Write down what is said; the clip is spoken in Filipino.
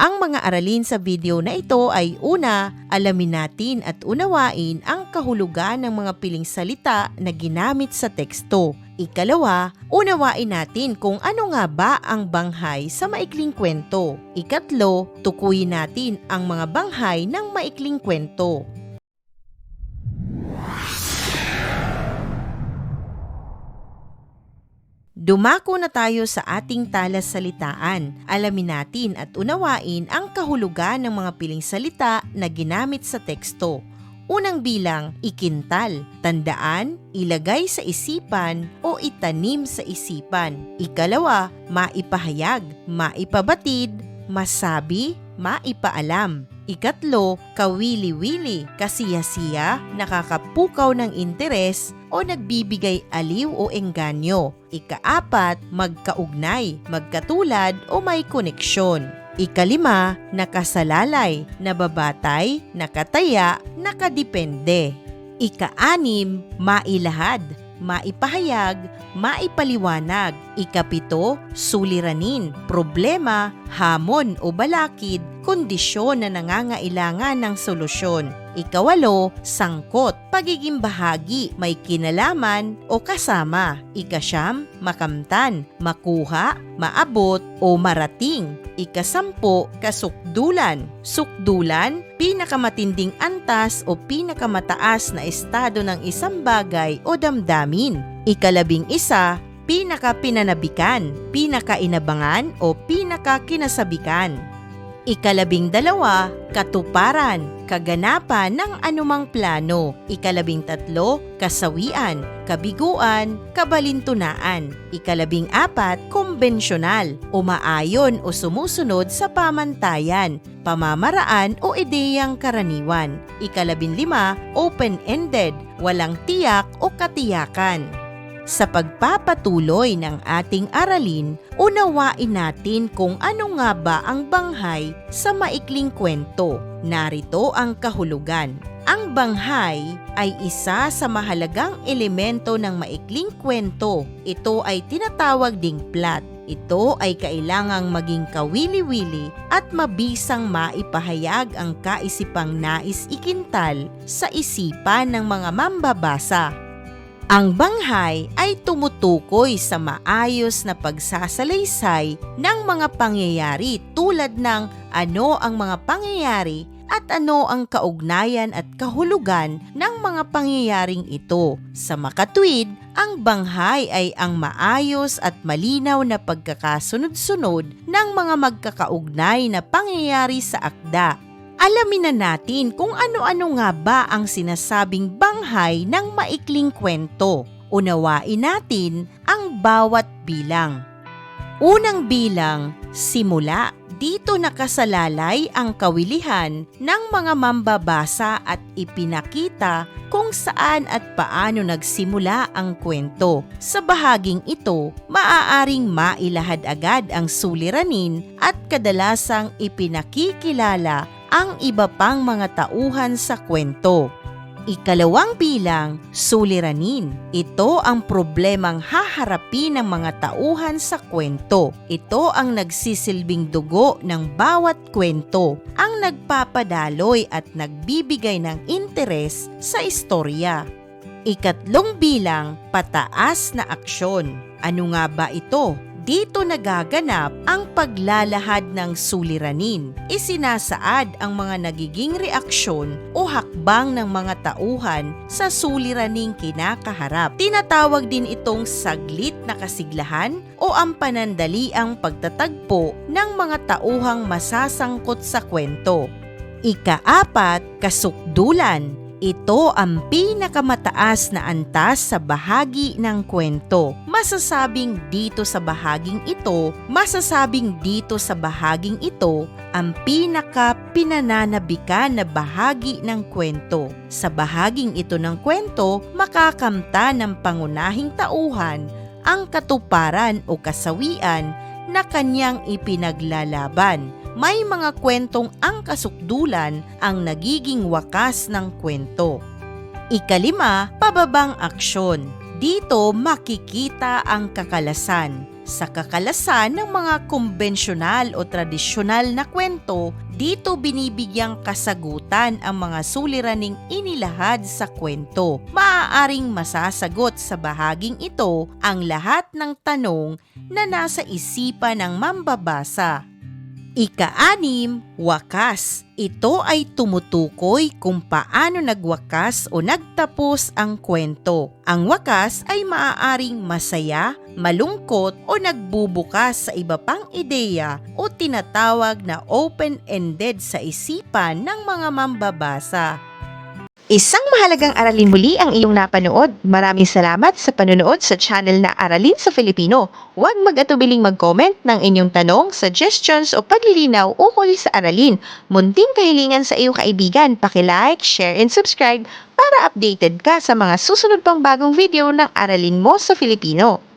Ang mga aralin sa video na ito ay una, alamin natin at unawain ang kahulugan ng mga piling salita na ginamit sa teksto. Ikalawa, unawain natin kung ano nga ba ang banghay sa maikling kwento. Ikatlo, tukuyin natin ang mga banghay ng maikling kwento. Dumako na tayo sa ating talas-salitaan. Alamin natin at unawain ang kahulugan ng mga piling salita na ginamit sa teksto. Unang bilang, ikintal. Tandaan, ilagay sa isipan o itanim sa isipan. Ikalawa, maipahayag, maipabatid, masabi, maipaalam. Ikatlo, kawili-wili, kasiyasiya, nakakapukaw ng interes o nagbibigay aliw o engganyo. Ikaapat, magkaugnay, magkatulad o may koneksyon. Ikalima, nakasalalay, nababatay, nakataya, nakadepende. Ikaanim, mailahad, maipahayag, maipaliwanag. Ikapito, suliranin, problema, hamon o balakid, kondisyon na nangangailangan ng solusyon. Ikawalo, sangkot, pagiging bahagi, may kinalaman o kasama. Ikasyam, makamtan, makuha, maabot o marating. Ikasampo, kasukdulan. Sukdulan, pinakamatinding antas o pinakamataas na estado ng isang bagay o damdamin. Ikalabing isa, pinakapinanabikan, pinakainabangan o pinakakinasabikan. Ikalabing dalawa, katuparan, kaganapan ng anumang plano. Ikalabing tatlo, kasawian, kabiguan, kabalintunaan. Ikalabing apat, kumbensyonal, umaayon o sumusunod sa pamantayan, pamamaraan o ideyang karaniwan. Ikalabing lima, open-ended, walang tiyak o katiyakan. Sa pagpapatuloy ng ating aralin, unawain natin kung ano nga ba ang banghay sa maikling kwento. Narito ang kahulugan. Ang banghay ay isa sa mahalagang elemento ng maikling kwento. Ito ay tinatawag ding plot. Ito ay kailangang maging kawili-wili at mabisang maipahayag ang kaisipang nais ikintal sa isipan ng mga mambabasa. Ang banghay ay tumutukoy sa maayos na pagsasalaysay ng mga pangyayari tulad ng ano ang mga pangyayari at ano ang kaugnayan at kahulugan ng mga pangyayaring ito. Sa makatwid, ang banghay ay ang maayos at malinaw na pagkakasunod-sunod ng mga magkakaugnay na pangyayari sa akda. Alamin na natin kung ano-ano nga ba ang sinasabing banghay ng maikling kwento. Unawain natin ang bawat bilang. Unang bilang, simula. Dito nakasalalay ang kawilihan ng mga mambabasa at ipinakita kung saan at paano nagsimula ang kwento. Sa bahaging ito, maaaring mailahad agad ang suliranin at kadalasang ipinakikilala ang iba pang mga tauhan sa kwento. Ikalawang bilang, suliranin. Ito ang problemang haharapin ng mga tauhan sa kwento. Ito ang nagsisilbing dugo ng bawat kwento, ang nagpapadaloy at nagbibigay ng interes sa istorya. Ikatlong bilang, pataas na aksyon. Ano nga ba ito? Dito nagaganap ang paglalahad ng suliranin. Isinasaad ang mga nagiging reaksyon o hakbang ng mga tauhan sa suliraning kinakaharap. Tinatawag din itong saglit na kasiglahan o ang panandaliang pagtatagpo ng mga tauhang masasangkot sa kwento. Ikaapat, kasukdulan. Ito ang pinakamataas na antas sa bahagi ng kwento. Masasabing dito sa bahaging ito ang pinaka-pinananabikan na bahagi ng kwento. Sa bahaging ito ng kwento, makakamta ng pangunahing tauhan ang katuparan o kasawian na kanyang ipinaglalaban. May mga kwentong ang kasukdulan ang nagiging wakas ng kwento. Ikalima, pababang aksyon. Dito makikita ang kakalasan. Sa kakalasan ng mga kumbensyonal o tradisyonal na kwento, dito binibigyang kasagutan ang mga suliraning inilahad sa kwento. Maaaring masasagot sa bahaging ito ang lahat ng tanong na nasa isipan ng mambabasa. Ika-6, wakas. Ito ay tumutukoy kung paano nagwakas o nagtapos ang kwento. Ang wakas ay maaaring masaya, malungkot o nagbubukas sa iba pang ideya o tinatawag na open-ended sa isipan ng mga mambabasa. Isang mahalagang aralin muli ang iyong napanood. Maraming salamat sa panonood sa channel na Aralin sa Filipino. Huwag mag-atubiling mag-comment ng inyong tanong, suggestions o paglilinaw ukol sa aralin. Munting kahilingan sa iyong kaibigan, paki-like, share and subscribe para updated ka sa mga susunod pang bagong video ng Aralin mo sa Filipino.